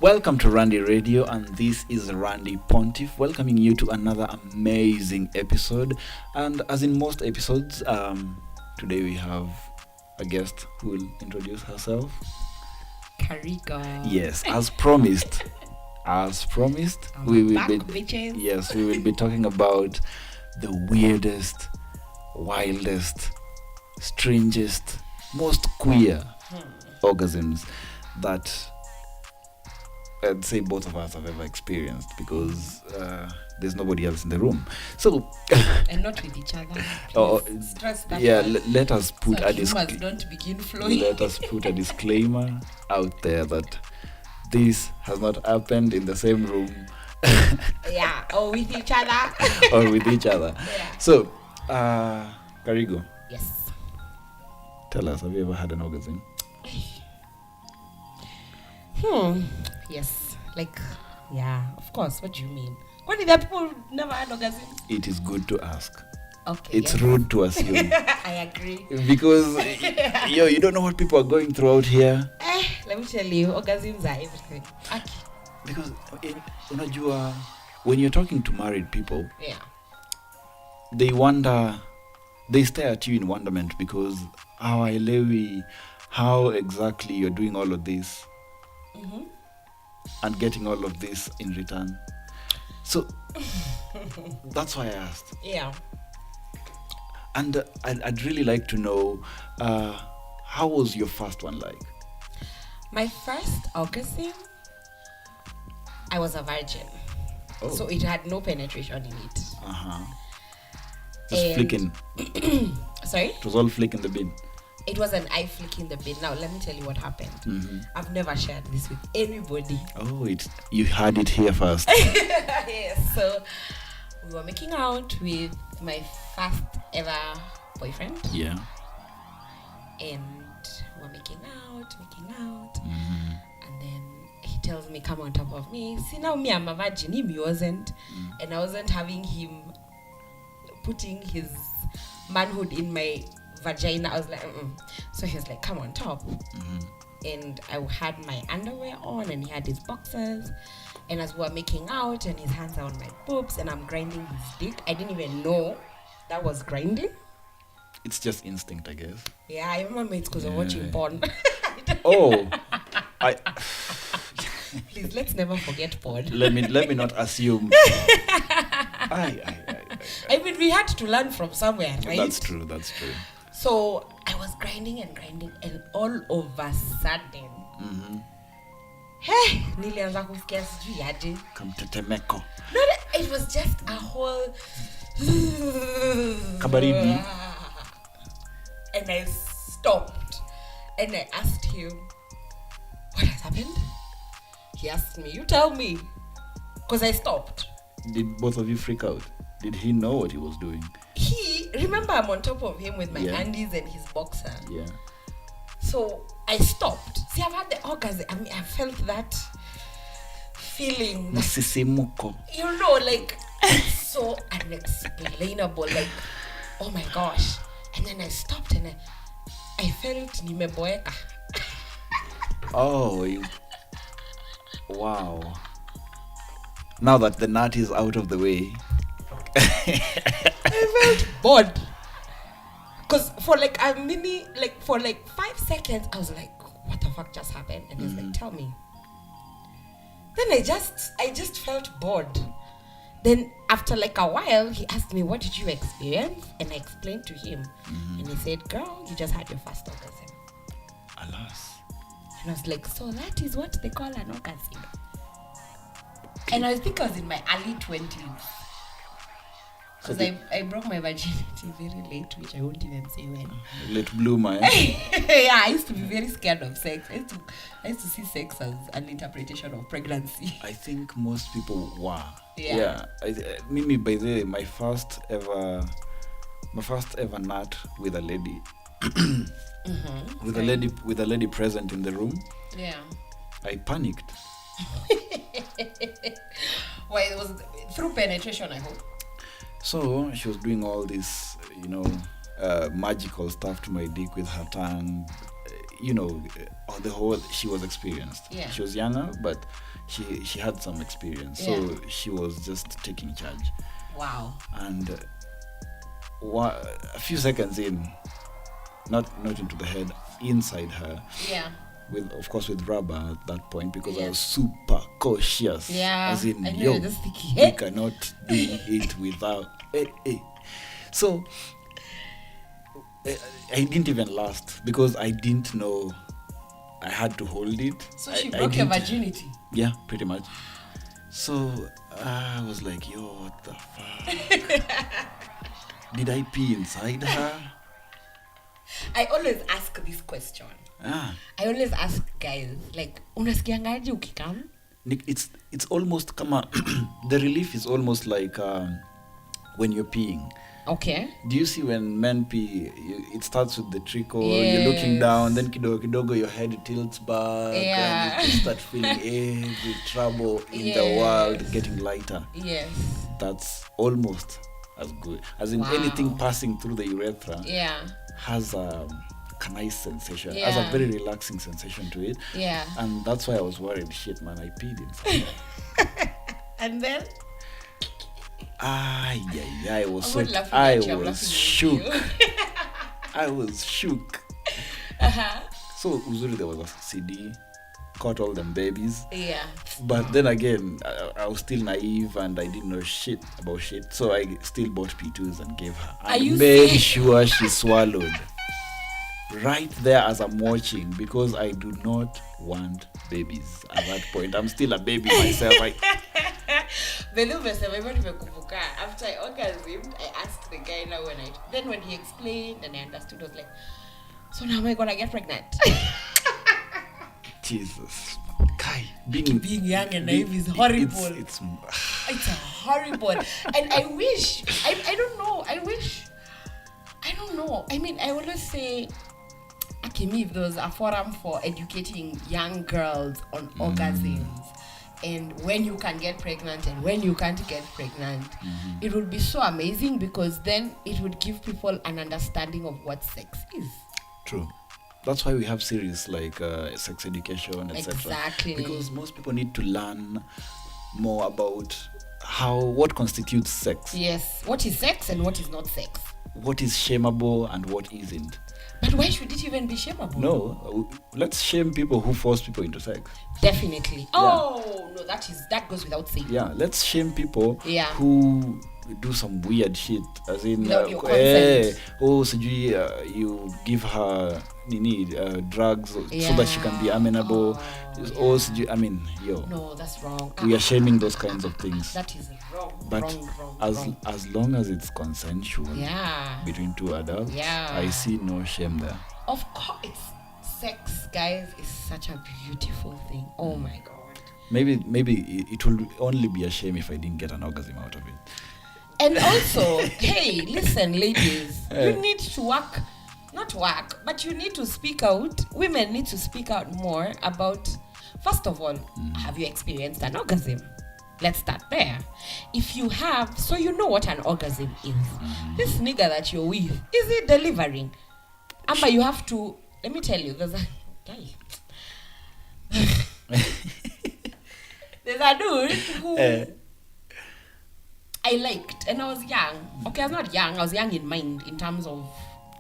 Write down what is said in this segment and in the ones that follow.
Welcome to Randy Radio, and this is Randy Pontiff, welcoming you to another amazing episode. And as in most episodes, today we have a guest who will introduce herself. Karigoh. Yes, as promised. We will be bitches. Yes, we will be talking about the weirdest, wildest, strangest, most queer orgasms that I'd say both of us have ever experienced, because there's nobody else in the room. So And not with each other. oh, Stress that yeah, one. let us put So a humors don't begin flowing. let us put a disclaimer out there that this has not happened in the same room Yeah, or with each other. or with each other. Yeah. So, Karigoh, Yes. tell us, have you ever had an orgasm? Yes. Like, yeah, of course. What do you mean? What if there are people who never had orgasms? It is good to ask. Okay. It's yes. rude to assume. I agree. Because, you don't know what people are going through out here. Let me tell you, orgasms are everything. Okay. Because, when you're talking to married people, Yeah. they stare at you in wonderment, because how exactly you're doing all of this and getting all of this in return. So that's why I asked. Yeah. And I'd really like to know, how was your first one like? My first orgasm, I was a virgin. Oh. So it had no penetration in it. Just And- flicking. Sorry? It was all flick in the bin. It was an eye flick in the bin. Now, let me tell you what happened. I've never shared this with anybody. Oh, you had it here first. Yes. So, we were making out with my first ever boyfriend. Yeah. And we were making out. And then he tells me, come on top of me. See, now me, I'm a virgin. Him, he wasn't. And I wasn't having him putting his manhood in my vagina. I was like, So he was like, come on top. And I had my underwear on, and he had his boxers. And as we were making out, and his hands are on my boobs, and I'm grinding his dick. I didn't even know that was grinding. It's just instinct, I guess. Yeah, I remember it's because I'm watching porn. Oh, Please, let's never forget porn. let me not assume. I mean, we had to learn from somewhere, right? That's true. So I was grinding, and all of a sudden, hey, nilianza kusikia sijui aje. Kamtetemeko. No, it was just a whole Kabaridi. And I stopped, and I asked him, what has happened? He asked me, you tell me, because I stopped. Did both of you freak out? Did he know what he was doing? Remember, I'm on top of him with my Yeah. undies and his boxer. Yeah. So I stopped. See, I've had the orgasm. I mean, I felt that feeling. Msisimuko. Like, it's so unexplainable. Like, oh my gosh. And then I stopped, and I felt nimeboeka. Oh, wow. Now that the nut is out of the way. I felt bored. Because for like a minute, for 5 seconds, I was like, what the fuck just happened? And he was like, tell me. Then I just felt bored. Then after like a while, he asked me, what did you experience? And I explained to him. And he said, girl, you just had your first orgasm. Alas. And I was like, so that is what they call an orgasm. And I think I was in my early 20s. Because I broke my virginity very late, which I won't even say when. Late bloomer. Yeah, I used to be very scared of sex. I used to see sex as an interpretation of pregnancy. I think most people were. Yeah. Mimi, by the way, my first ever nut with a lady. with a lady present in the room. Yeah. I panicked. Well, it was through penetration, I hope. So she was doing all this, magical stuff to my dick with her tongue, the whole, she was experienced. Yeah. She was younger, but she had some experience, Yeah. so she was just taking charge. Wow. And a few seconds in, not into the head, inside her, Yeah. of course with rubber at that point, because I Yes. was super cautious. Yeah. As in, I know yo, you're just thinking, we cannot do it without. So I didn't even last because I didn't know I had to hold it. So she I broke your didn't- virginity. Yeah, pretty much. So I was like, yo, what the fuck? Did I pee inside her? I always ask this question. I always ask guys, like, unasikiangaje ukikam? It's almost kama the relief is almost like when you're peeing. Okay. Do you see when men pee, it starts with the trickle, Yes. you're looking down, then kidogo your head tilts back, Yeah. and you just start feeling every trouble in the Yes. world getting lighter. Yes. That's almost as good. As in Wow. anything passing through the urethra Yeah. has a nice sensation, has Yeah. a very relaxing sensation to it. Yeah. And that's why I was worried, shit man, I peed inside. And then I was I'm so not laughing I at you, I'm was laughing shook. with I was shook. So uzuri there was a CD, caught all them babies. yeah. But then again, I was still naive and I didn't know shit about shit. So I still bought P2s and gave her. Are And you made serious? sure she swallowed. Right there as I'm watching, because I do not want babies at that point. I'm still a baby myself. After I orgasmed, I asked the guy now when he explained and I understood, I was like, so now am I gonna get pregnant? Jesus. Kai, being young and naive is horrible. It's It's horrible. And I wish, I don't know, I don't know. I mean, I always say, Akimi, if there was a forum for educating young girls on orgasms and when you can get pregnant and when you can't get pregnant, it would be so amazing because then it would give people an understanding of what sex is. true. That's why we have series like sex education, etc. Exactly. Because most people need to learn more about what constitutes sex, Yes. What is sex and what is not sex? what is shameable and what isn't. But why should it even be shameable? No, let's shame people who force people into sex. Definitely. Oh no, that goes without saying. Yeah, let's shame people Yeah. who do some weird shit, as in Without your consent. sijui you give her drugs so that she can be amenable. Sijui, I mean, No, that's wrong. we are shaming those kinds of things. That is wrong. But wrong. as long as it's consensual Yeah. between two adults, Yeah. I see no shame there. Of course, sex, guys, is such a beautiful thing. Oh my god. Maybe it will only be a shame if I didn't get an orgasm out of it. And also, hey, listen, ladies, you need to not work, but you need to speak out. Women need to speak out more about, first of all, have you experienced an orgasm? Let's start there. If you have, so you know what an orgasm is. This nigga that you're with, is it delivering? Amber, you have to, let me tell you, there's a dude who I liked, and I was young. Okay, I was not young. I was young in mind in terms of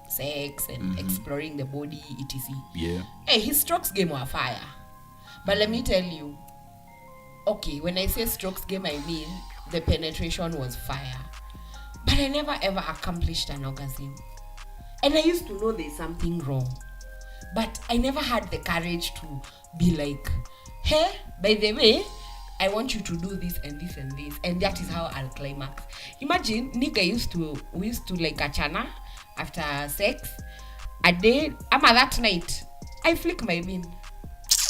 sex and exploring the body, etc. Yeah. Hey, his strokes game were fire. But let me tell you, okay, when I say strokes game, I mean the penetration was fire. But I never ever accomplished an orgasm. And I used to know there's something wrong. But I never had the courage to be like, hey, by the way, I want you to do this and this and this, and that is how I'll climax. Imagine, nigga we used to like achana after sex. A day, that night, I flick my bean.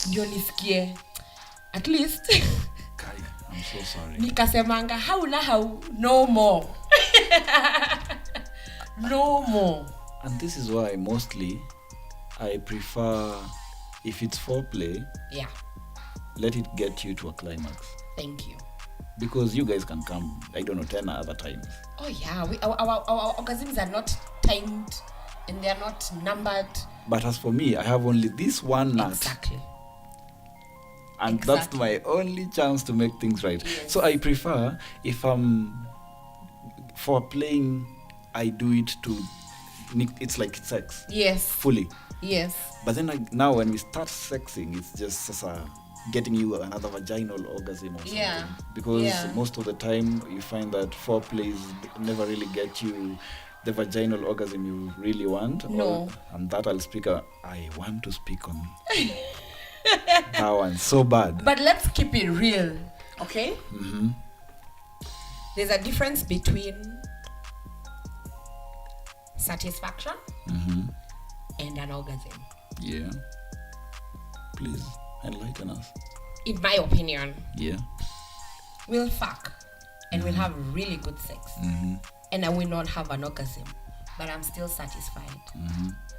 Ndio nisikie. At least. Kai, I'm so sorry. Nikasemanga, how, no more. No more. And this is why mostly I prefer, if it's foreplay, Yeah. let it get you to a climax. Thank you. Because you guys can come, 10 other times. Oh yeah, our orgasms are not timed and they are not numbered. But as for me, I have only this one nut. Exactly. And that's my only chance to make things right. Yes. So I prefer, if I'm for playing, I do it to, it's like sex. Yes. Fully. Yes. But then now when we start sexing, it's just getting you another vaginal orgasm or something. Yeah. Because most of the time you find that foreplays never really get you the vaginal orgasm you really want. No. And that I want to speak on that one so bad. But let's keep it real, okay? Mm-hmm. There's a difference between satisfaction and an orgasm. Yeah. Please enlighten us. In my opinion, Yeah. we'll fuck and we'll have really good sex. And I will not have an orgasm, but I'm still satisfied.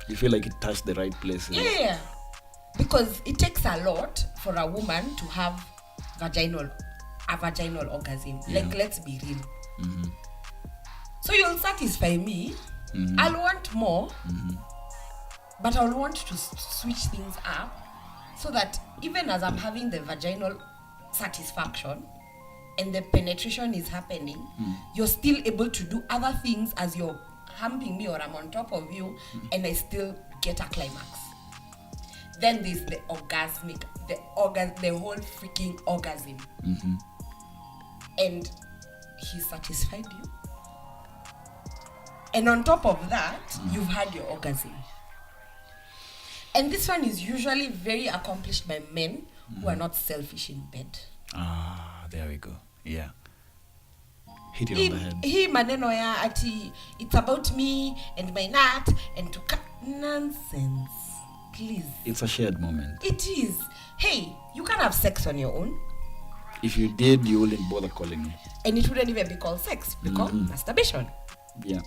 You feel like it touched the right places. Yeah. Because it takes a lot for a woman to have a vaginal orgasm. Yeah. Like, let's be real. So you'll satisfy me. I'll want more, but I'll want to switch things up so that even as I'm having the vaginal satisfaction and the penetration is happening, you're still able to do other things as you're humping me or I'm on top of you, and I still get a climax. Then there's the orgasmic, the whole freaking orgasm. And he satisfied you. And on top of that, you've had your orgasm. And this one is usually very accomplished by men who are not selfish in bed. Ah, there we go. Yeah. Hit it on the head. He maneno ya ati, it's about me and my nut and to cut. Nonsense. Please. It's a shared moment. It is. Hey, you can have sex on your own. If you did, you wouldn't bother calling me. And it wouldn't even be called sex. It would be called masturbation. Yeah.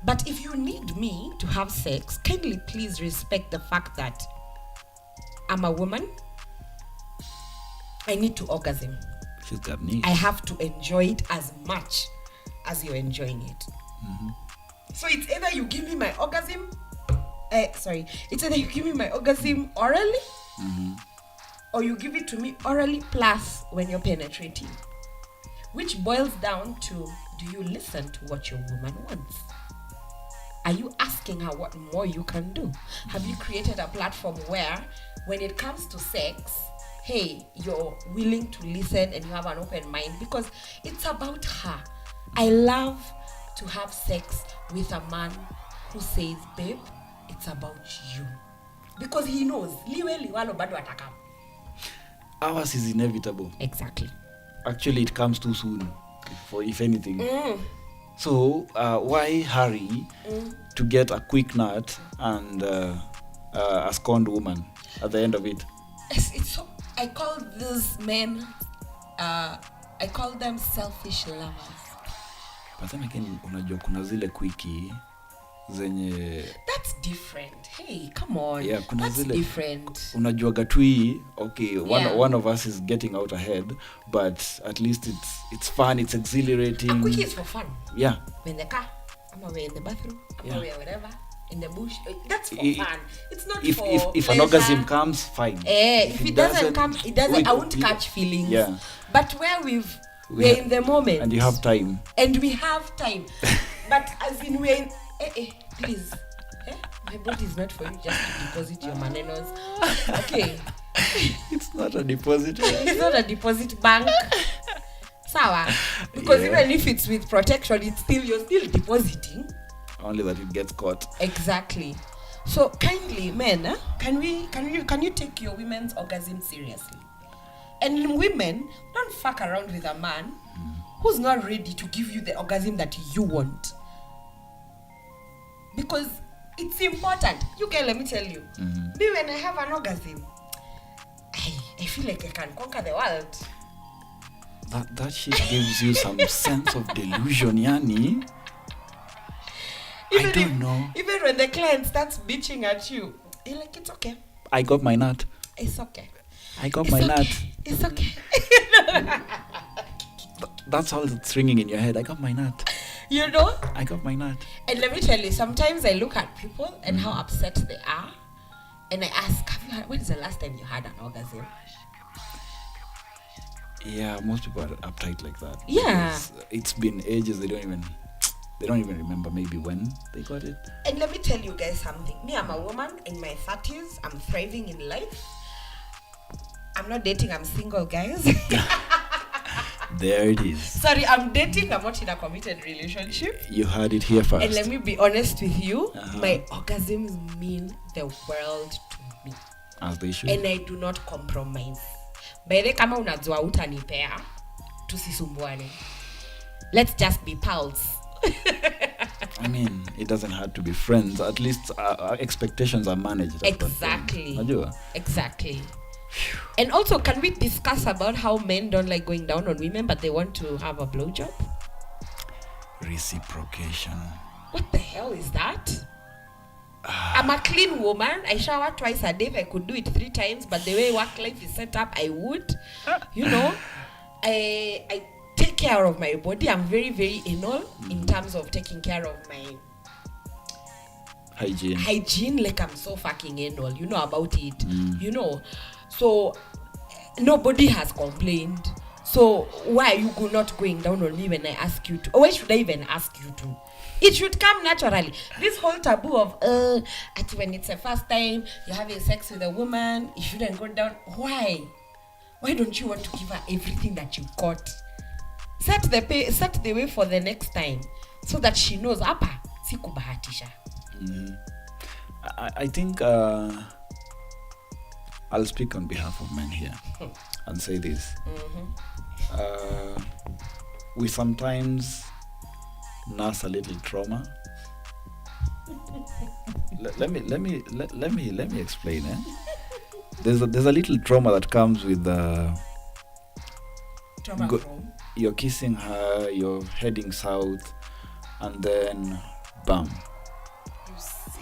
But if you need me to have sex, kindly please respect the fact that I'm a woman. I need to orgasm. She's got needs. I have to enjoy it as much as you're enjoying it. So it's either you give me my orgasm, it's either you give me my orgasm orally, or you give it to me orally plus when you're penetrating. Which boils down to, do you listen to what your woman wants? Are you asking her what more you can do? Have you created a platform where, when it comes to sex, hey, you're willing to listen and you have an open mind? Because it's about her. I love to have sex with a man who says, babe, it's about you. Because he knows, liwe liwalo bado atakam. Ours is inevitable. Exactly. Actually, it comes too soon, if anything. So, why hurry to get a quick nut and a scorned woman at the end of it? It's so, I call these men, I call them selfish lovers. But then again, unajua kuna zile quickie zenye... That's different. Hey, come on. Yeah, kuna that's zile, different. Unajua gatui, okay, one of us is getting out ahead, but at least it's fun, it's exhilarating. A quickie is for fun. Yeah. We're in the car, we're in the bathroom, Yeah. we're wherever, in the bush. That's for fun. It's not if, for if pleasure. an orgasm comes, fine. If it doesn't come, it doesn't. I won't catch feelings. Yeah. But where we're in the moment. And you have time. And we have time. But as in we're in, please. My body is not for you just to deposit your manenos. Okay. It's not a deposit. It's not a deposit bank. Sawa. Because even if it's with protection, you're still depositing. Only that it gets caught. Exactly. So kindly, men, can you take your women's orgasm seriously? And women, don't fuck around with a man who's not ready to give you the orgasm that you want. Because it's important. You can, let me tell you. Me, when I have an orgasm, I feel like I can conquer the world. That shit gives you some sense of delusion, yani. I don't know. Even when the client starts bitching at you, you're like, it's okay. I got my nut. It's okay. I got my nut. It's okay. That's all that's ringing in your head. I got my nut. You know? I got my nut. And let me tell you, sometimes I look at people and how upset they are. And I ask, when is the last time you had an orgasm? Yeah, most people are uptight like that. Yeah. Because it's been ages. They don't even remember maybe when they got it. And let me tell you guys something. Me, I'm a woman in my 30s. I'm thriving in life. I'm not dating. I'm single, guys. There it is. Sorry, I'm dating. I'm not in a committed relationship. You heard it here first. And let me be honest with you. Uh-huh. My orgasms mean the world to me. As they should. And I do not compromise. By the kama unajua utanipea, tusisumbuane. Let's just be pals. I mean, it doesn't have to be friends. At least our expectations are managed. Exactly. Najua. Exactly. And also, can we discuss about how men don't like going down on women, but they want to have a blowjob? Reciprocation. What the hell is that? I'm a clean woman. I shower twice a day. If I could do it 3 times, but the way work life is set up, I would. You know, I take care of my body. I'm very, very anal in terms of taking care of my hygiene. Like, I'm so fucking anal. You know about it. You know. So nobody has complained. So why are you not going down on me when I ask you to? Or why should I even ask you to? It should come naturally. This whole taboo of when it's the first time you're having sex with a woman, you shouldn't go down. Why? Why don't you want to give her everything that you got? Set the way for the next time, so that she knows apa sikubahatisha. I think I'll speak on behalf of men here and say this. We sometimes nurse a little trauma. Let me explain. There's a little trauma that comes with you're kissing her, you're heading south, and then bam,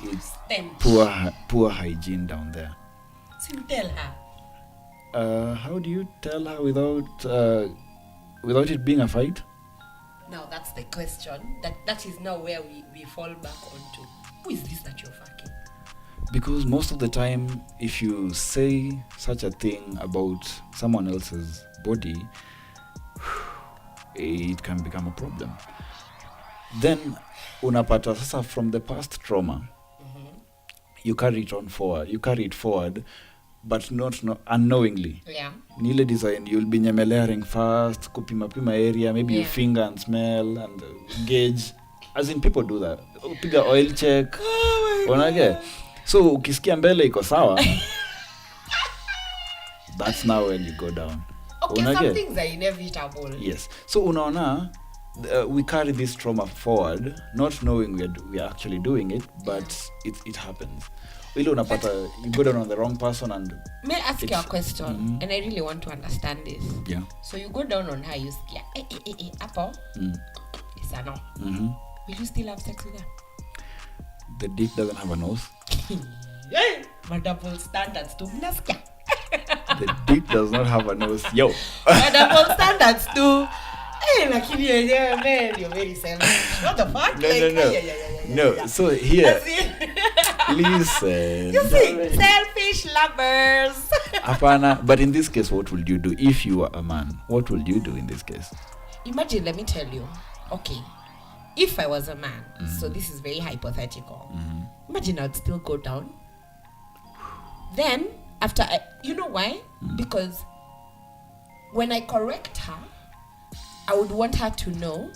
it's poor hygiene down there. So tell her. How do you tell her without it being a fight? Now that's the question. That is now where we fall back onto. Who is this that you're fucking? Because most of the time, if you say such a thing about someone else's body, it can become a problem. Then unapata sasa from the past trauma, you carry it forward, but not unknowingly. Yeah. Nile design, you'll be nyemelering fast, kupima area, maybe you finger and smell and gauge. As in, people do that. Piga oil check. Onage. So ukisikia mbele iko sawa. That's now when you go down. Okay, some things are inevitable. Yes. So unaona, we carry this trauma forward, not knowing we are actually doing it, but it happens. Ile unapata you go down on the wrong person. And may I ask you a question? And I really want to understand this. Yeah. So you go down on her, you scare apple. It's a no. Will you still have sex with her? The dick doesn't have a nose. My double standards too. The dick does not have a nose. Yo. My double standards too. Hey, man, you're very selfish. What the fuck? No. So here, listen. You see, selfish lovers. Apana. But in this case, what would you do if you were a man? What would you do in this case? Imagine, let me tell you. Okay, if I was a man, so this is very hypothetical. Imagine I'd still go down. Then, after you know why? Because when I correct her, I would want her to know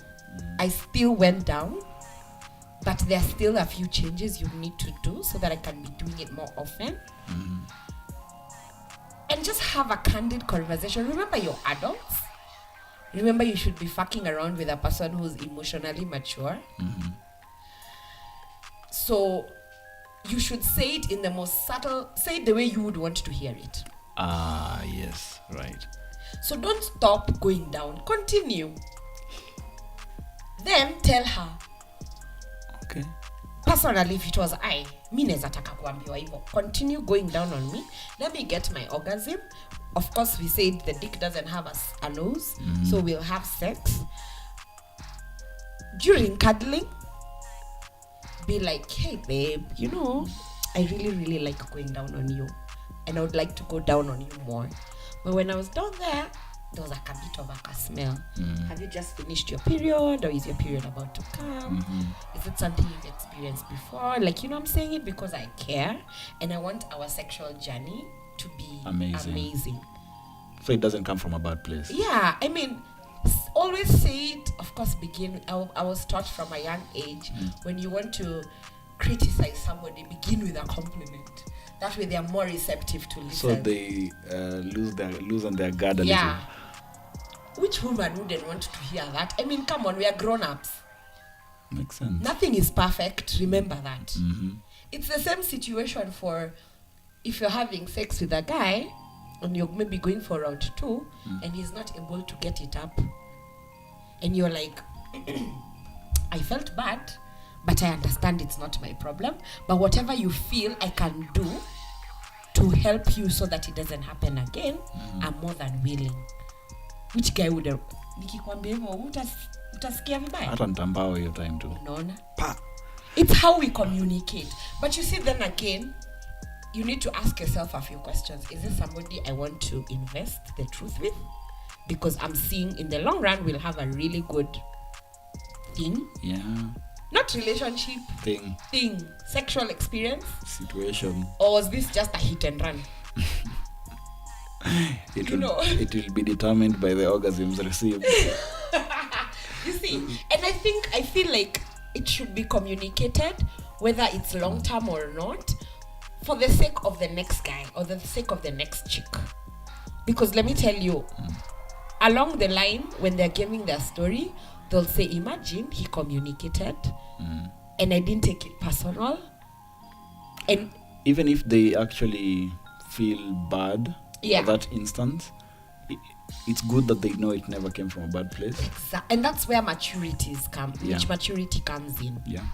I still went down, but there are still a few changes you need to do so that I can be doing it more often. And just have a candid conversation. Remember, you're adults. Remember, you should be fucking around with a person who's emotionally mature. So you should say it in the most subtle, say it the way you would want to hear it. Ah, yes, right. So don't stop going down. Continue. Then tell her. Okay. Personally, if it was mi neza taka kuambiwa hivyo. Continue going down on me. Let me get my orgasm. Of course, we said the dick doesn't have a nose, so we'll have sex. During cuddling, be like, hey babe, you know, I really, really like going down on you, and I would like to go down on you more. But when I was down there, there was like a bit of a smell. Have you just finished your period, or is your period about to come? Is it something you've experienced before? Like, I'm saying it because I care and I want our sexual journey to be amazing. So it doesn't come from a bad place. Yeah, I mean, always say it. Of course, I was taught from a young age, when you want to criticize somebody, begin with a compliment. That way they are more receptive to listen. So they loosen their guard a little. Which woman wouldn't want to hear that? I mean, come on, we are grown-ups. Makes sense. Nothing is perfect, remember that. It's the same situation for if you're having sex with a guy and you're maybe going for round 2 and he's not able to get it up. And you're like, I felt bad, but I understand it's not my problem. But whatever you feel I can do to help you so that it doesn't happen again, I'm more than willing. Which guy would have... Nikikwambia hivyo, utasikia vibaya? Hata nitambao hiyo time tu. Unaona? It's how we communicate. But you see, then again, you need to ask yourself a few questions. Is this somebody I want to invest the truth with? Because I'm seeing in the long run we'll have a really good thing. Yeah. Not relationship. Thing. Sexual experience. Situation. Or was this just a hit and run? It will be determined by the orgasms received. You see, and I feel like it should be communicated, whether it's long term or not, for the sake of the next guy or the sake of the next chick. Because let me tell you, along the line, when they're giving their story, they'll say, imagine he communicated and I didn't take it personal. And even if they actually feel bad for that instance, it's good that they know it never came from a bad place. Exactly. And that's where maturity comes in. Yeah.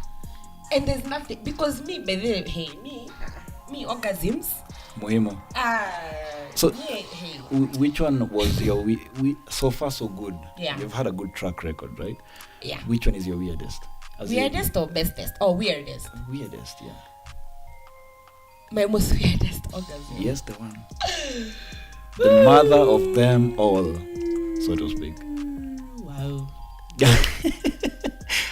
And there's nothing, because me orgasms. Muhimu. So, which one was your so far so good? Yeah. You've had a good track record, right? Yeah. Which one is your weirdest? Weirdest or bestest? Or weirdest? Weirdest, yeah. My most weirdest orgasm. Yes, the one. The mother of them all, so to speak. Wow.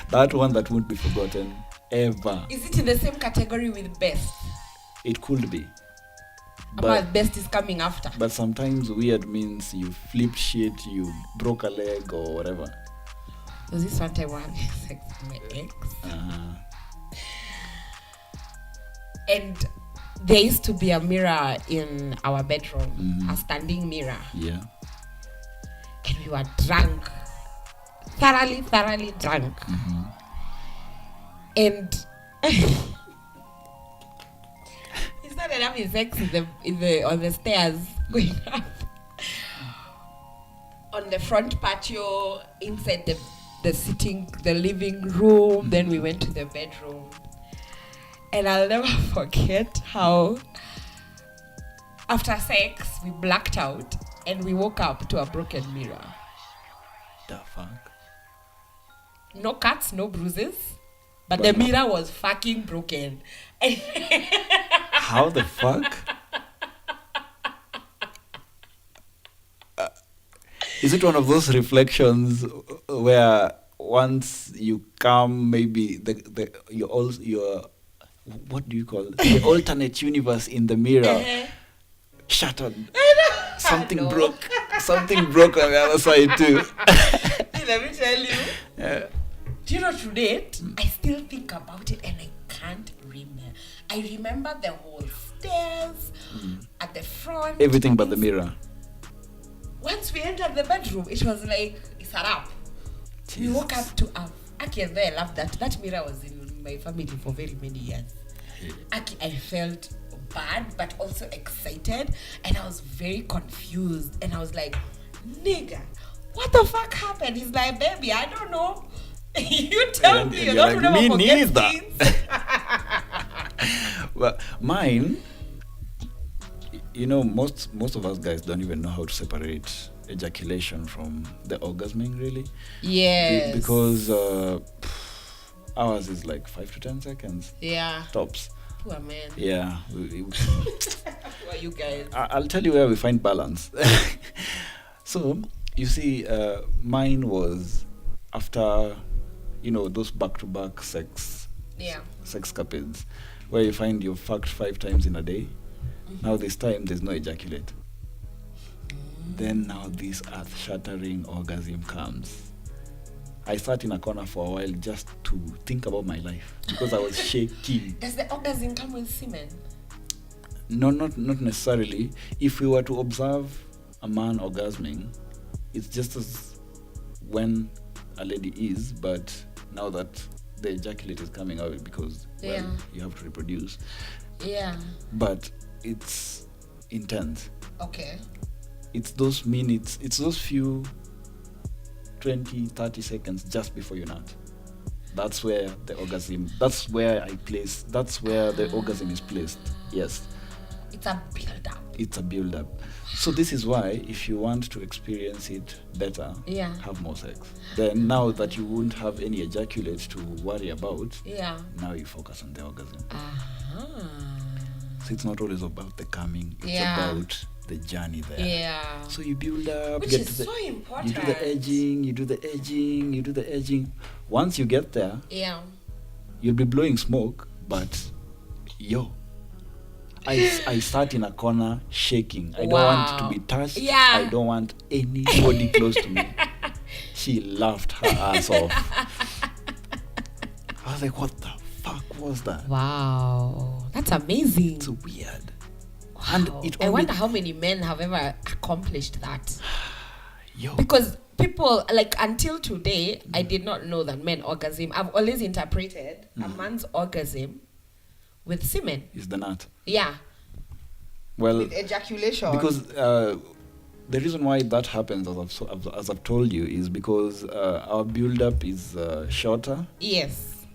That one that won't be forgotten ever. Is it in the same category with best? It could be. But best is coming after. But sometimes weird means you flipped shit, you broke a leg or whatever. Was this one time I had sex with my ex? And there used to be a mirror in our bedroom, a standing mirror. Yeah. And we were drunk. Thoroughly drunk. And he started having sex on the stairs going up. On the front patio, inside the living room. Then we went to the bedroom. And I'll never forget how after sex we blacked out and we woke up to a broken mirror. The fuck? No cuts, no bruises, but the mirror was fucking broken. How the fuck? Is it one of those reflections where once you come, maybe your what do you call it? The alternate universe in the mirror shattered. Something broke. Something broke on the other side too. Let me tell you. Yeah. Do you know, to date, I still think about it and I can't remember. I remember the whole stairs at the front. Everything but the mirror. Once we entered the bedroom, it was like, it's a wrap. Jesus. We woke up to Aki, and I love that. That mirror was in my family for very many years. Aki, I felt bad, but also excited. And I was very confused. And I was like, nigga, what the fuck happened? He's like, baby, I don't know. You tell me. You don't like, remember me neither. Well, mine, you know, most of us guys don't even know how to separate ejaculation from the orgasming, really. Yes. Because ours is like 5 to 10 seconds. Yeah. Tops. Poor man. Yeah. Who are you guys? I'll tell you where we find balance. So you see, mine was after, those back-to-back sex capades, where you find you've fucked 5 times in a day. Now this time there's no ejaculate. Then now this earth-shattering orgasm comes. I sat in a corner for a while just to think about my life because I was shaking. Does the orgasm come with semen? No, not necessarily. If we were to observe a man orgasming, it's just as when a lady is, but now that the ejaculate is coming out because you have to reproduce. Yeah. But it's intense. Okay. It's those minutes, it's those few 20, 30 seconds just before you nut. That's where the orgasm is placed. Yes. It's a build-up. It's a build-up. So this is why if you want to experience it better, have more sex. Then now that you won't have any ejaculate to worry about, now you focus on the orgasm. So it's not always about the coming, it's about the journey there. Yeah. So you build up, which is so important. You do the edging. Once you get there, you'll be blowing smoke, but I sat in a corner shaking. I don't want to be touched. I don't want anybody close to me. She laughed her ass off. I was like, what the fuck was that? Wow. That's amazing. It's weird. Wow. And I wonder how many men have ever accomplished that. Because people, like, until today, I did not know that men orgasm. I've always interpreted a man's orgasm with semen. Is the nut. Yeah. Well, with ejaculation. Because the reason why that happens, as I've told you, is because our build-up is shorter. Yes.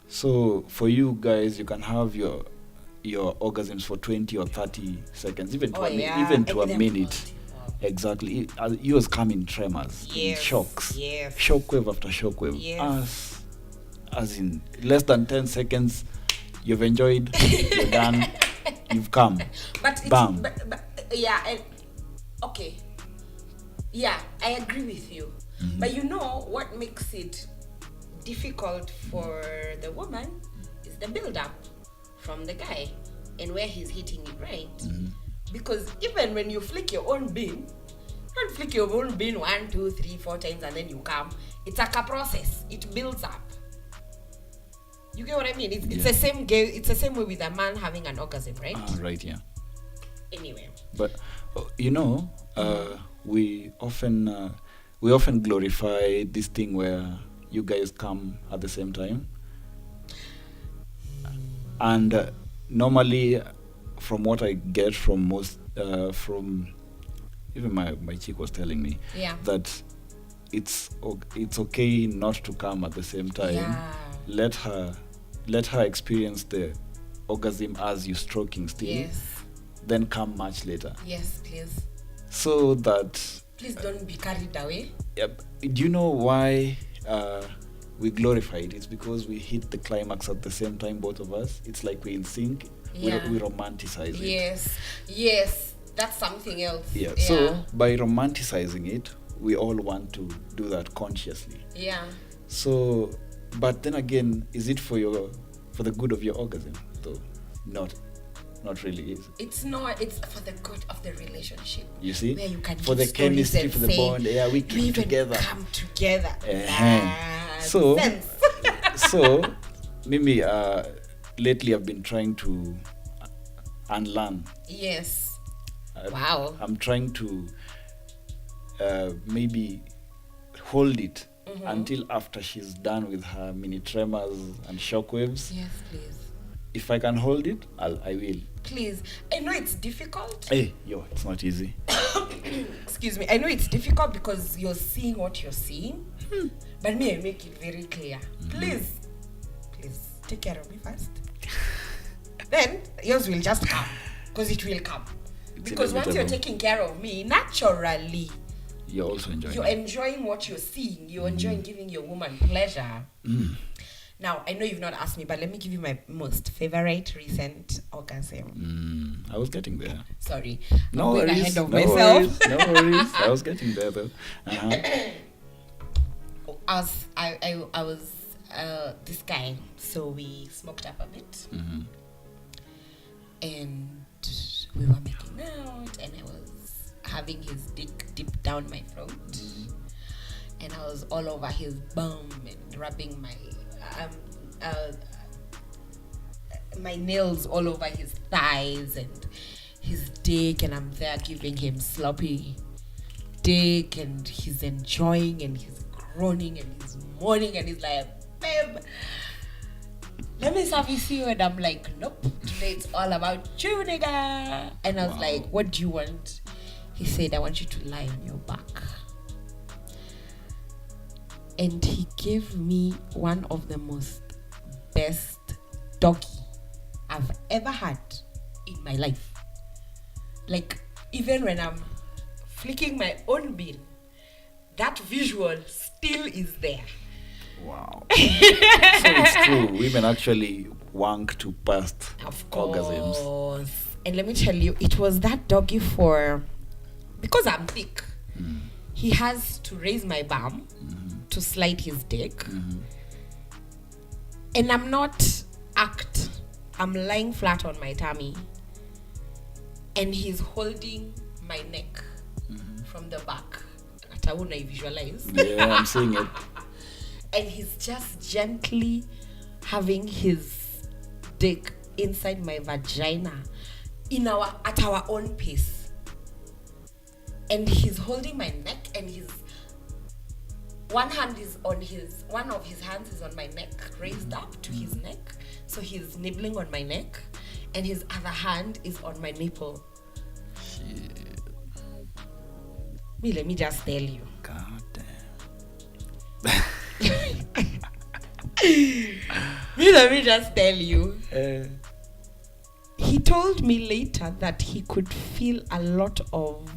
So for you guys, you can have your orgasms for 20 or 30 seconds, even to a minute. Exactly. Yours come in tremors, in shocks, shockwave after shockwave. As in less than 10 seconds, you've enjoyed, you're done, you've come. But bam. Okay. Yeah, I agree with you. Mm-hmm. But you know what makes it difficult for the woman is the build-up from the guy and where he's hitting it, right? Mm-hmm. Because even when you flick your own bean, don't flick your own bean 1, 2, 3, 4 times and then you come. It's like a process. It builds up. You get what I mean? It's the same game. It's the same way with a man having an orgasm, right? Right, yeah. Anyway. But we often glorify this thing where you guys come at the same time, and normally, from what I get from most, from even my chick was telling me that it's okay not to come at the same time. Yeah. Let her experience the orgasm as you stroking still. Yes. Then come much later. Yes, please. So that. Please don't be carried away. Yep. Do you know why we glorify it? It's because we hit the climax at the same time, both of us. It's like we're in sync. Yeah. We romanticize it. Yes. That's something else. Yeah. So by romanticizing it, we all want to do that consciously. Yeah. So, but then again, is it for the good of your orgasm? Though, not really. Is it? It's not. It's for the good of the relationship. You see, where you can for the chemistry, for the bond. Yeah, we came together. Come together. So, Mimi, lately I've been trying to unlearn. Yes. Wow. I'm trying to maybe hold it until after she's done with her mini tremors and shockwaves. Yes, please. If I can hold it, I will. Please. I know it's difficult. Hey, it's not easy. Excuse me. I know it's difficult because you're seeing what you're seeing. But me, I make it very clear. Please, take care of me first. Then yours will just come. Because it will come. Because once you're taking care of me, naturally, you're also enjoying. You're enjoying what you're seeing. You're enjoying giving your woman pleasure. Now, I know you've not asked me, but let me give you my most favorite recent orgasm. I was getting there. Sorry. No I'm going worries. ahead of No myself. worries. No worries. I was getting there though. I was this guy, so we smoked up a bit. And we were making out, and I was having his dick deep down my throat. And I was all over his bum and rubbing my nails all over his thighs and his dick, and I'm there giving him sloppy dick, and he's enjoying, and he's groaning, and he's moaning, and he's like, babe, let me service you. And I'm like, nope, today it's all about you, nigga. And I was like, what do you want? He said, I want you to lie on your back. And he gave me one of the most best doggy I've ever had in my life. Like, even when I'm flicking my own bean, that visual still is there. Wow. So it's true. Women actually wank to past Of orgasms. course. And let me tell you, it was that doggy because I'm thick. He has to raise my bum to slide his dick. And I'm not I'm lying flat on my tummy. And he's holding my neck from the back. Atauna, I visualize. Yeah, I'm seeing it. And he's just gently having his dick inside my vagina at our own pace. And he's holding my neck, and one of his hands is on my neck, raised up to his neck. So he's nibbling on my neck, and his other hand is on my nipple. Shit. Let me just tell you. God damn. Let me just tell you. He told me later that he could feel a lot of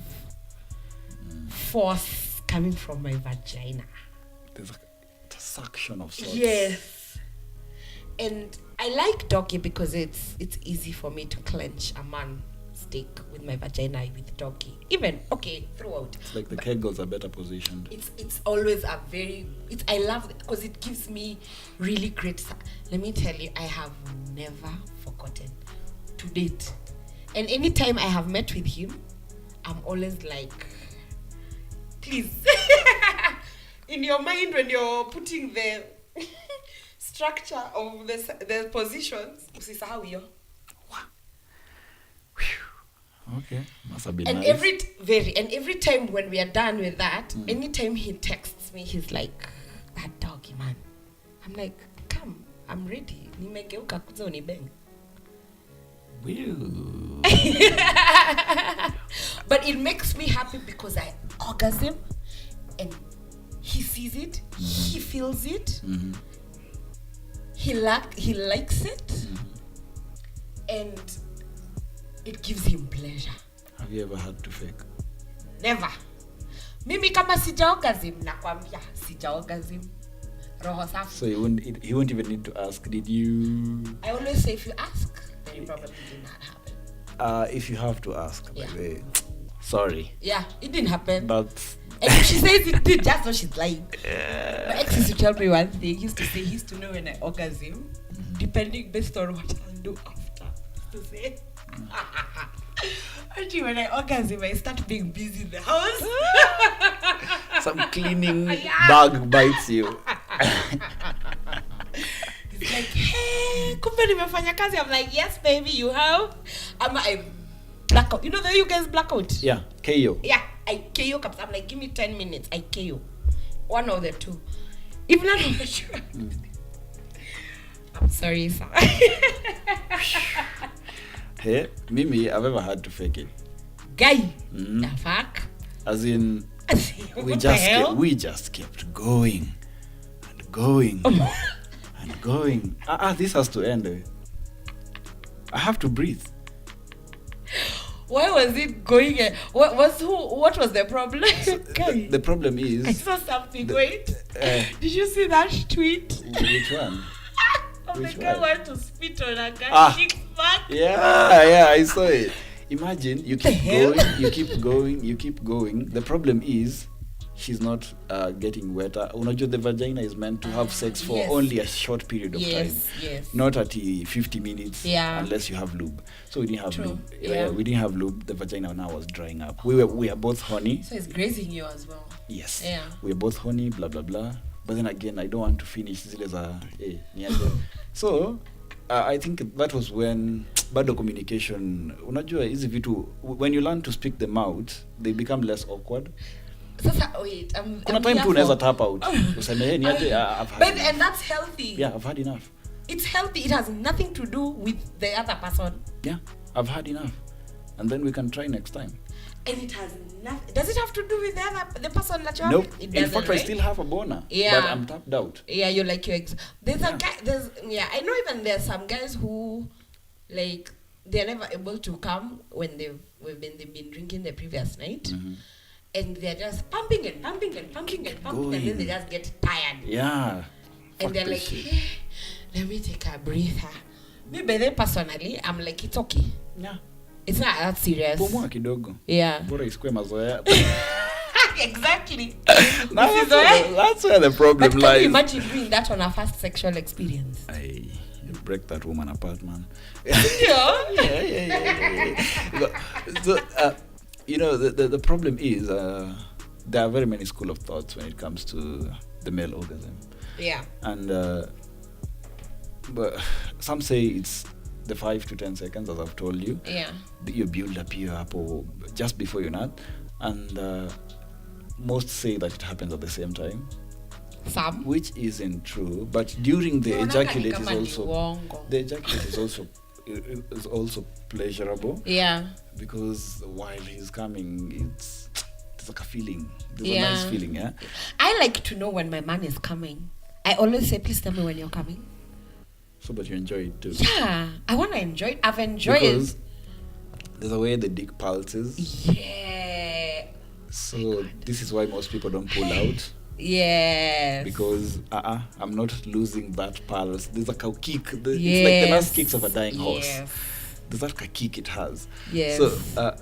force coming from my vagina. There's a suction of sorts. Yes. And I like doggy because it's easy for me to clench a man's dick with my vagina with doggy. Even, throughout. It's like the kegels are better positioned. It's always I love it because it gives me really great. Let me tell you, I have never forgotten to date. And anytime I have met with him, I'm always like, please. In your mind, when you're putting the structure of the positions, usisahau hiyo. Okay, must have been And nice. every time when we are done with that, anytime he texts me, he's like, that doggy, man. I'm like, come, I'm ready. Nimegeuka kuja unibeng. But it makes me happy because I orgasm, and he sees it, he feels it, he likes it, and it gives him pleasure. Have you ever had to fake? Never. Mimi kama sijaorgasm, nakwambia sijaorgasm. Roho safi. So he won't even need to ask, did you? I always say if you ask, then it probably did not happen. If you have to ask, Yeah. by the way, sorry. Yeah, it didn't happen. But And if she says it did, just know she's lying. My ex used to tell me one thing. He used to say he used to know when I orgasm, depending based on what I'll do after. He used to say, actually, when I orgasm, I start being busy in the house. some cleaning bug bites you. He's like, hey, kumbe nimefanya kazi. I'm like, yes, baby, you have. I black out. You know the you guys black out? Yeah, KO. Yeah, I KO. I'm like, give me 10 minutes. I KO. One of the two. If not of the two. I'm sorry, sir. Hey, Mimi, I've ever had to fake it. Guy, the fuck? As in, What we just kept going and going and going. This has to end. I have to breathe. Why was it going? What was the problem? Guy, The problem I is, saw something. Wait, did you see that tweet? which one? the Which guy one? want to spit on a guy Ah. chick's back. Yeah, I saw it. Imagine you keep hell? going, you keep going. The problem is she's not getting wetter. Unajua, the vagina is meant to have sex for yes. only a short period of time. Yes. Not at 50 minutes Yeah. unless you have lube. So we didn't have True. lube. Yeah. We didn't have lube. The vagina now was drying up. We are both horny. So it's grazing you as well. Yes. Yeah. We are both horny, blah blah blah. But then again, I don't want to finish zile za niaje. So I think that was when bado communication, unajua hizi vitu, when you learn to speak them out, they become less awkward. Sasa wait, Kuna time tu unaweza tap out. Useme hey, niaje, I've had But enough. and that's healthy. Yeah, I've had enough. It's healthy. It has nothing to do with the other person. Yeah, I've had enough. And then we can try next time. And it has nothing. Does it have to do with the person that you have? Nope. It In doesn't, fact, right? I still have a boner. Yeah. But I'm tapped out. Yeah, you're like there's Yeah. a guy. I know even there's some guys who, like, they're never able to come when they've been drinking the previous night, Mhm. and they're just pumping and pumping and pumping and pumping, and then they just get tired, Yeah. and Fuck they're this like, shit. hey, let me take a breather. Me, but then personally, I'm like, it's okay. Yeah. It's not that serious. Pumua kidogo. Yeah. Bora isikue mazoea. Exactly. Now This is that's where the problem But can lies. you imagine doing that on a first sexual experience? You break that woman apart, man. Yeah. Yeah. So, you know, the problem is there are very many school of thoughts when it comes to the male orgasm. Yeah. And but some say it's the 5 to 10 seconds, as I've told you. Yeah. You build up here up or just before you nut, and most say that it happens at the same time, Some. which isn't true. But during the No, ejaculate kama is ni also uongo. the ejaculate is also pleasurable, Yeah. because while he's coming, it's like a feeling. There's a Yeah. nice feeling, yeah. I like to know when my man is coming. I always say, please tell me when you're coming. So, but you enjoy it too. Yeah. I want to enjoy it. I've enjoyed Because it. there's a way the dick pulses. Yeah. So this is why most people don't pull out. Yes. Because I'm not losing that pulse. There's like a kick. It's like the Yes. last kicks of a dying horse. Yes. There's like a kick it has. Yes. So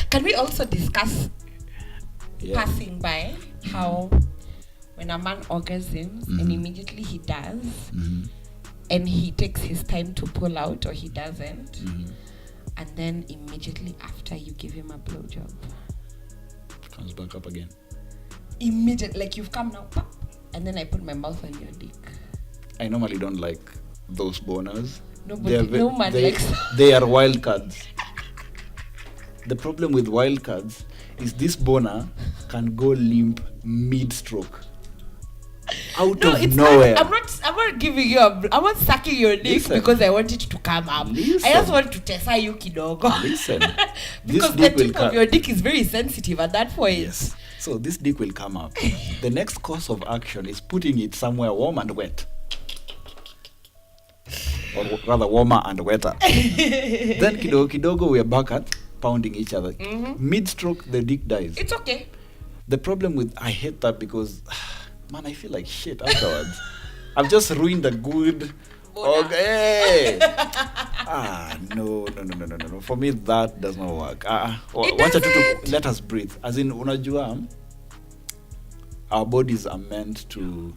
Can we also discuss yeah. passing by how when a man orgasms and immediately he does, Mhm. and he takes his time to pull out, or he doesn't, Mhm. and then immediately after you give him a blowjob, Comes back up again. immediately, like you've come now, pop, and then I put my mouth on your dick. I normally don't like those boners. Nobody, no man likes. They are wild cards. The problem with wild cards is this boner can go limp mid-stroke. Out No, of it's nowhere. not. I'm not giving you. I'm not sucking your dick Listen. because I want it to come up. Listen. I just want to tesa you kidogo. Listen. This Because the dick will tip come. of your dick is very sensitive at that point. Yes. So this dick will come up. The next course of action is putting it somewhere warm and wet. Or rather warmer and wetter. Then kidogo we are back at pounding each other. Mid-stroke, the dick dies. It's okay. The problem with, I hate that because, man, I feel like shit afterwards. I've just ruined a good. Boner. Okay. No. For me, that does not work. It Wacha tu doesn't. let us breathe. As in, unajua, our bodies are meant to.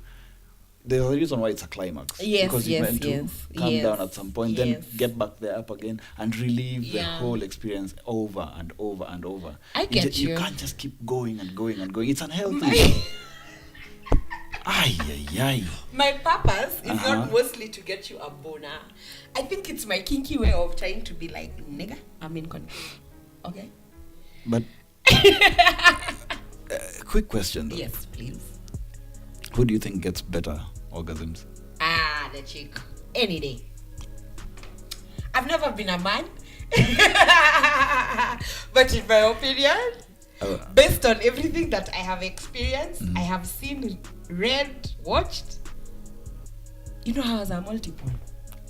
There's a reason why it's a climax. Yes, because you're yes, meant to yes, calm yes, down at some point, yes. then get back there up again and relive the Yeah. whole experience over and over and over. I get You you. can't just keep going and going and going. It's unhealthy. Ay. My purpose is Uh-huh. not mostly to get you a boner. I think it's my kinky way of trying to be like, nigga, I'm in control. Okay? But quick question though. Yes, please. Who do you think gets better orgasms? The chick. Any day. I've never been a man. But in my opinion, based on everything that I have experienced, I have seen, read, watched, you know how I'm multiple.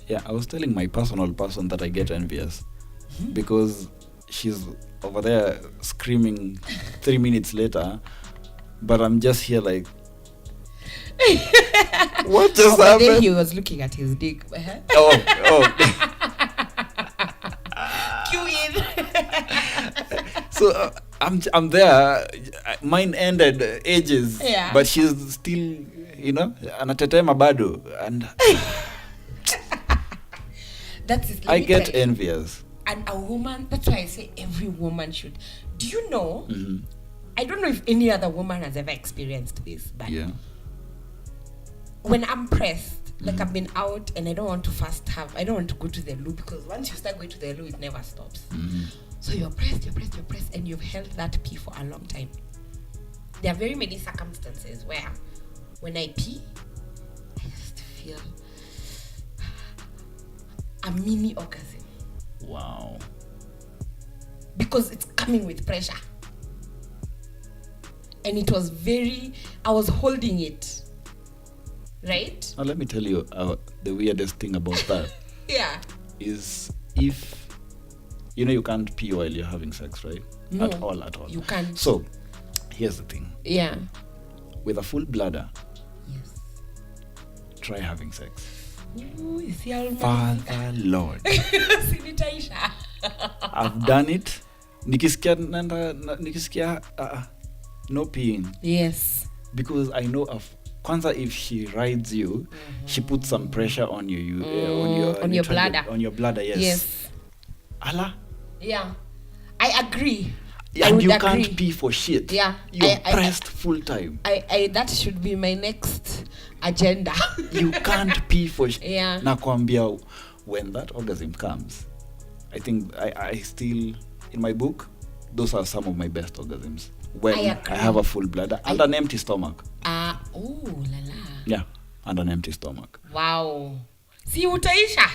Yeah, I was telling my personal person that I get envious because she's over there screaming 3 minutes later, but I'm just here like, What just But then happened? he was looking at his dick. Oh. Cue in. So I'm there. Mine ended ages, Yeah. but she's still, anatetema bado, and That's it. I get envious. And a woman, that's why I say every woman should. Do you know? Mm-hmm. I don't know if any other woman has ever experienced this, but Yeah. when I'm pressed, like I've been out and I don't want to go to the loo, because once you start going to the loo, it never stops. Mm-hmm. So you're pressed, and you've held that pee for a long time. There are very many circumstances where when I pee, I just feel a mini orgasm. Wow. Because it's coming with pressure. And it was I was holding it. Right? Now let me tell you the weirdest thing about that Yeah. is if, you can't pee while you're having sex, right? No, At all. You can't. So, here's the thing. Yeah. With a full bladder, Yes. try having sex. Ooh, you see how Father Lord. Sinitaisha. I've done it. Nikisikia no peeing. Yes. Because I know kwanza if she rides you, she puts some pressure on you, on your bladder. On your bladder, yes. Yes. Allah. Yeah. I agree. And you can't pee for shit. Yeah. You're pressed full time. I that should be my next agenda. You can't pee for shit. Yeah. Nakwambia, when that orgasm comes, I think I still, in my book, those are some of my best orgasms. When I have a full bladder and an empty stomach. Oh la la. Yeah, and an empty stomach. Wow. Si utaisha.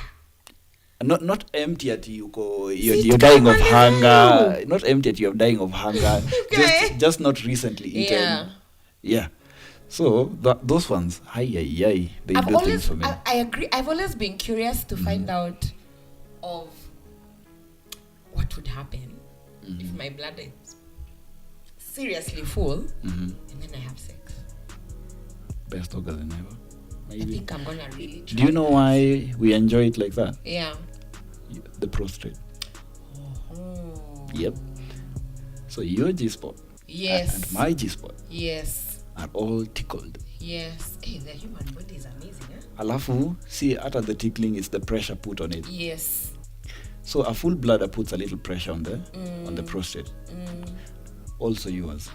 Not empty at you're dying of hunger. Not empty at you're dying of hunger. Okay. Just not recently eaten. Yeah. So those ones, they do things for me. I agree. I've always been curious to find out of what would happen if my bladder is seriously full and then I have sex. Best orgasm ever. Maybe. I think I'm gonna really try. Do you know why we enjoy it like that? Yeah. The prostate. Oh. Yep. So your G-spot Yes. and my G-spot Yes. are all tickled. Yes. Hey, the human body is amazing, eh? Alafu, see, after the tickling, it's the pressure put on it. Yes. So a full bladder puts a little pressure on the prostate. Also yours.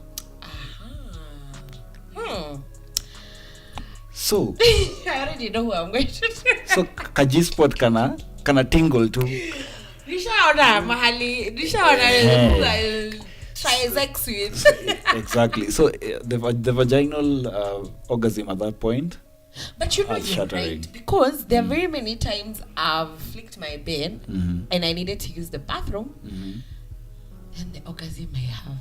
So I already know who I'm going to do. so G-spot kana tingle too. Nishaona mahali, try sex with. Exactly. So the vaginal orgasm at that point. But you're shattering. right, because there are very many times I've flicked my bed and I needed to use the bathroom, and the orgasm I have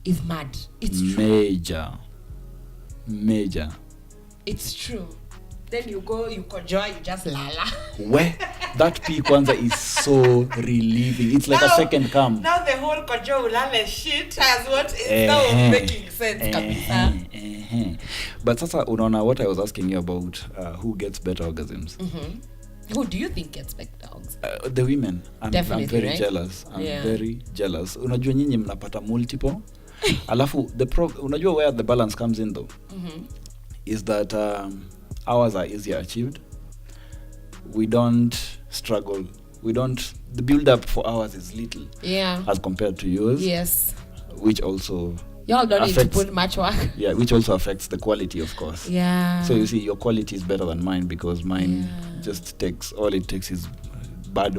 is mad. It's true. Major. It's true. Then you go, you conjure, you just lala. Where that pee kwanza is so relieving. It's like a second come. Now the whole conjure lala shit has what is now making sense, kabisa. But sasa unaona what I was asking you about, who gets better orgasms? Who do you think gets better orgasms? The women. I'm very right? jealous. I'm very jealous. Unajua nyinyi mnapata multiple. Alafu unajua where the balance comes in though, is that ours are easier achieved. We don't struggle. The build up for ours is little. Yeah. As compared to yours. Yes. Which also y'all don't need to put much work. Yeah, which also affects the quality, of course. Yeah. So you see, your quality is better than mine because mine just takes, all it takes is bad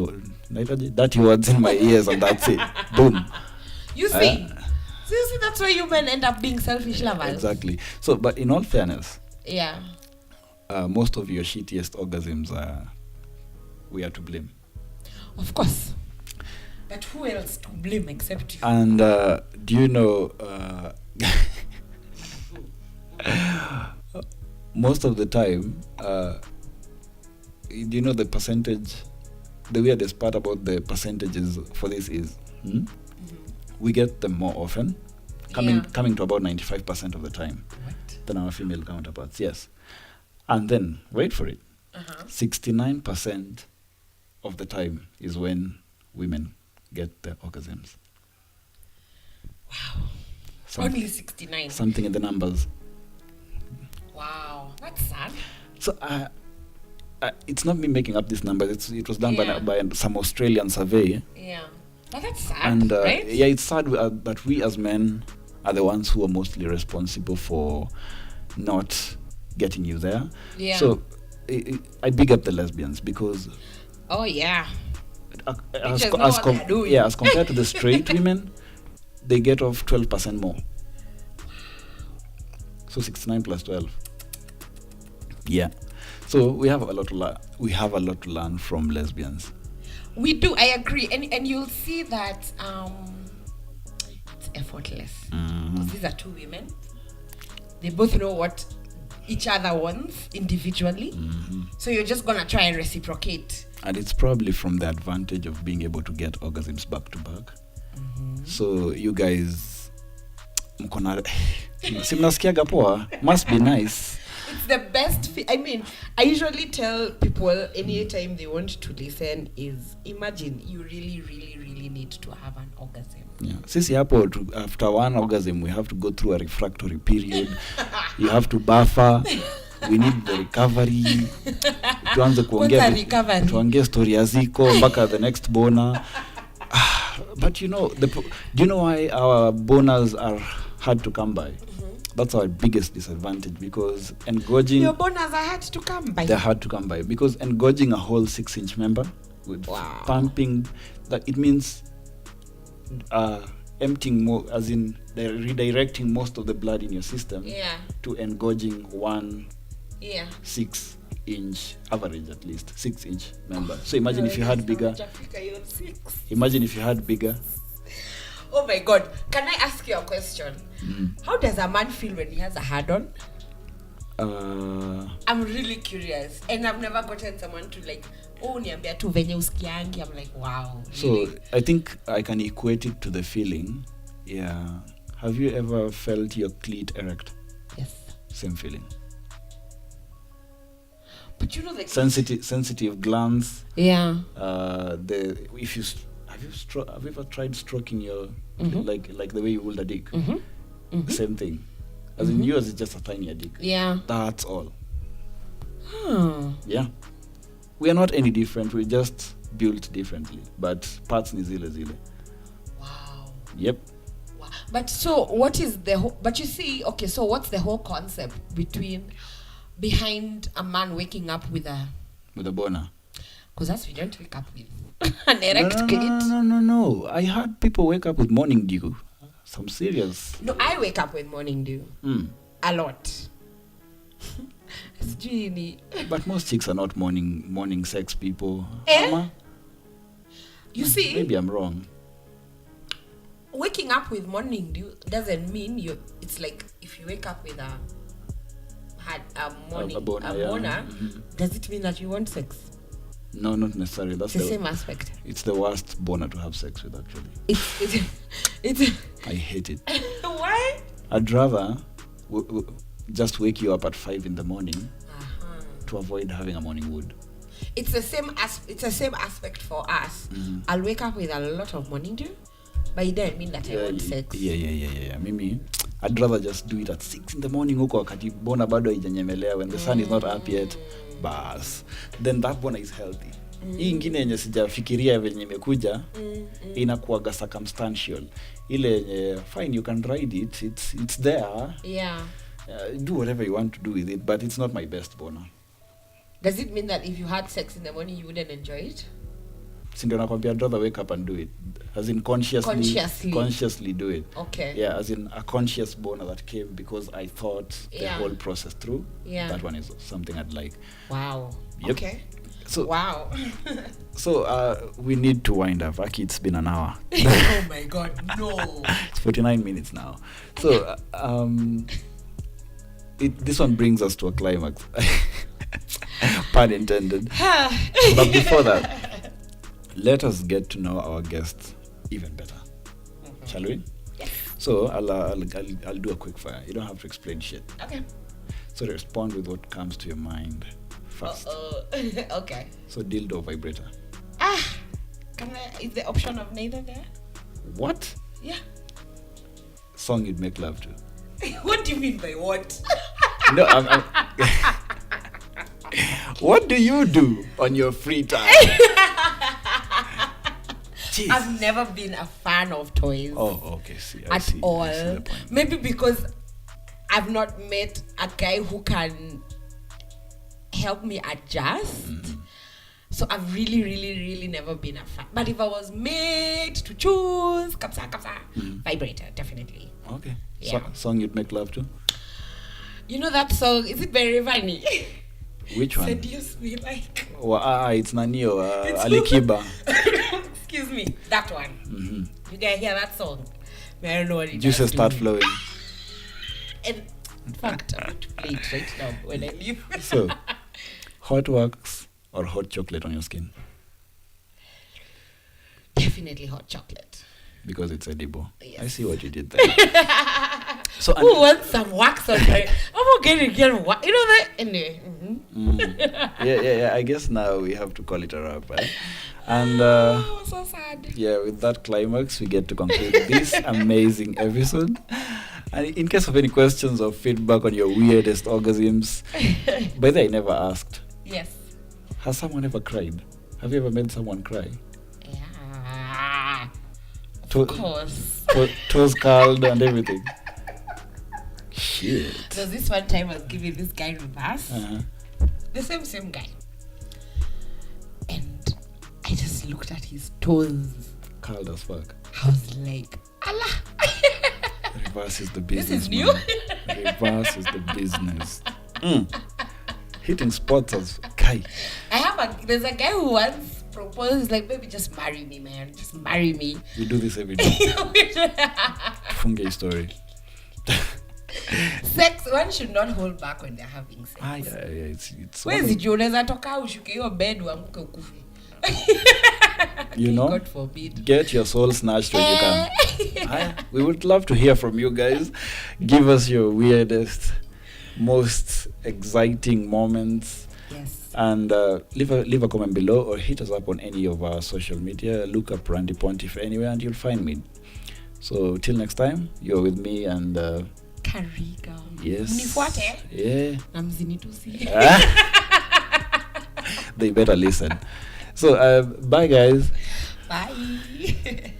dirty words in my ears and that's it. Boom. You see? See, that's why you men end up being selfish lovers. Exactly. So, but in all fairness, most of your shittiest orgasms we are to blame. Of course. But who else to blame except you? And do you know, most of the time, do you know the percentage? The weirdest part about the percentages for this is, we get them more often, coming to about 95% of the time What? than our female counterparts. Yes. And then, wait for it, 69% of the time is when women get their orgasms. Wow. Only 69. Something in the numbers. Wow. That's sad. So it's not me making up these numbers. It was done Yeah. by some Australian survey. Yeah. But that's sad, And right? yeah, it's sad that we as men are the ones who are mostly responsible for not getting you there. Yeah. So I big up the lesbians because Oh, yeah. as, Bitches know what they're doing. as compared to the straight women, they get off 12% more. So 69 plus 12. Yeah. So we have a lot to learn from lesbians. We do, I agree. And you'll see that it's effortless. Because these are two women. They both know what each other wants individually. So you're just going to try and reciprocate. And it's probably from the advantage of being able to get orgasms back to back. So you guys, si mnasikiaga poa, must be nice. It's the best. I mean, I usually tell people anytime they want to listen is imagine you really, really, really need to have an orgasm. Yeah. Sisi hapo after one orgasm we have to go through a refractory period. You have to buffer. We need the recovery. Tuanze tuongee story aziko mpaka the next boner. But do you know why our boners are hard to come by? That's our biggest disadvantage because engorging... Your boners are hard to come by. They're hard to come by because engorging a whole 6-inch member with pumping, that it means emptying more, as in redirecting most of the blood in your system to engorging one 6-inch, average at least, 6-inch member. So imagine if you had bigger. Imagine if you had bigger. Oh my God. Can I ask you a question? How does a man feel when he has a hard-on? I'm really curious. And I've never gotten someone to like, oh, niambia tu venye usikiangi. I'm like, wow. Really? So I think I can equate it to the feeling. Yeah. Have you ever felt your clit erect? Yes. Same feeling. But you know, like sensitive glands. Yeah. Have you ever tried stroking your like the way you hold a dick? Same thing. As in yours is just a tinier dick. Yeah. That's all. Yeah. We are not any different. We're just built differently. But parts ni zile zile. Wow. Yep. Wow. But so what is the whole... But you see, okay, so what's the whole concept behind a man waking up with a boner? Because that's we don't wake up with an erect clit. No. I heard people wake up with morning dew. Some serious. No, I wake up with morning dew. A lot. But most chicks are not morning sex people. You see? Maybe I'm wrong. Waking up with morning dew doesn't mean it's like if you wake up with a boner, does it mean that you want sex? No, not necessarily. That's the same aspect. It's the worst boner to have sex with, actually. It's I hate it. Why? I'd rather just wake you up at 5 in the morning to avoid having a morning wood. It's the same aspect for us. I'll wake up with a lot of morning dew, but it doesn't mean that I want sex. Yeah. Mimi, I'd rather just do it at 6 in the morning huko wakati bona bado haijanyemelea when the sun is not up yet. Bas. Then that bona is healthy. Hii ingine yenye sijafikiria venye imekuja inakuwaga circumstantial. Ile yenye fine, you can ride it. It's there. Yeah. Do whatever you want to do with it, but it's not my best boner. Does it mean that if you had sex in the morning you wouldn't enjoy it? Sindio nakwambia, I'd rather wake up and do it. As in consciously do it. Okay. Yeah, as in a conscious boner that came because I thought the whole process through. Yeah. That one is something I'd like. Wow. Yep. Okay. So wow. So we need to wind up. Aki, it's been an hour. Oh my God, no. It's 49 minutes now. So this one brings us to a climax. Pun intended. But before that, let us get to know our guests even better. Shall we? Yes. So I'll do a quick fire. You don't have to explain shit. Okay. So respond with what comes to your mind first. Okay. So dildo or vibrator? Is the option of neither there? What? Yeah. Song you'd make love to? What do you mean by what? No, I'm what do you do on your free time? Jeez. I've never been a fan of toys. Oh, okay. I at see all. the point. Maybe because I've not met a guy who can help me adjust. So I've really never been a fan. But if I was made to choose, kapsa, vibrator, definitely. Okay. Yeah. Song you'd make love to? You know that song? Is it very funny? Which one? Seduce me like. It's Nanio, It's Alikiba. Excuse me, that one. You guys hear that song? I don't know what it Juices does to start me. flowing. And in fact, I'm going to play it right now when I leave. So, hot wax or hot chocolate on your skin? Definitely hot chocolate. Because it's edible. Yes. I see what you did there. So, who wants some wax on my... I'm going to get wax. You know that? Anyway. Yeah. I guess now we have to call it a wrap. Eh? And so sad. yeah, with that climax, we get to conclude this amazing episode. And in case of any questions or feedback on your weirdest orgasms, by the way, I never asked. Yes. Has someone ever cried? Have you ever made someone cry? Yeah. To- Of course. Toes curled and everything. Shit. There was this one time I was giving this guy reverse. The same guy. And I just looked at his toes. Curled as fuck. I was like, Allah. Reverse is the This business. is new. Man. Reverse is the business. Hitting spots as Kai. There's a guy who once proposed, he's like, baby, just marry me, man. Just marry me. We do this every day. Funge story. Sex, one should not hold back when they're having sex. Yeah, it's Where is it? Unaweza toka ushuke hiyo bed uamke ukufe. You know, God forbid. get your soul snatched when you can. We would love to hear from you guys. Give us your weirdest, most exciting moments. Yes. And leave a comment below or hit us up on any of our social media. Look up Randy Pontiff anywhere and you'll find me. So till next time, you're with me and Karigoh. yes. Mnifuate? Yeah. Na msinitusi. They better listen. So bye guys. Bye.